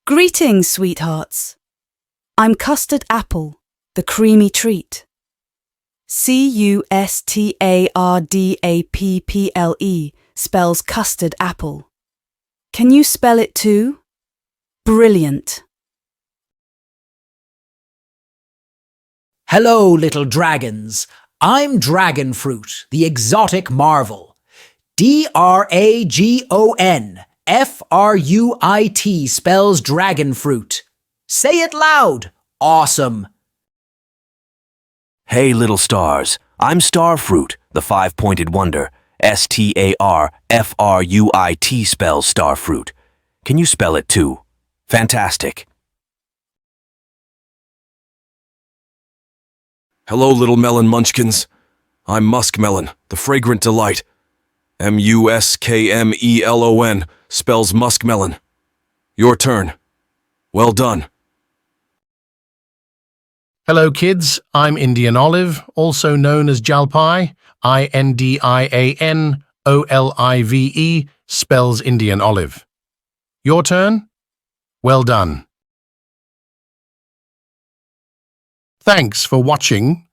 Greetings, sweethearts. I'm Custard Apple, the creamy treat. Custardapple spells custard apple. Can you spell it too? Brilliant. Hello, little dragons. I'm Dragon Fruit, the exotic marvel. DRAGONFRUIT spells dragon fruit. Say it loud. Awesome. Hey, little stars. I'm Starfruit, the five-pointed wonder. STARFRUIT spells starfruit. Can you spell it too? Fantastic. Hello, little melon munchkins. I'm Muskmelon, the fragrant delight. MUSKMELON spells muskmelon. Your turn. Well done. Hello kids, I'm Indian Olive, also known as Jalpai. INDIANOLIVE spells Indian Olive. Your turn? Well done. Thanks for watching.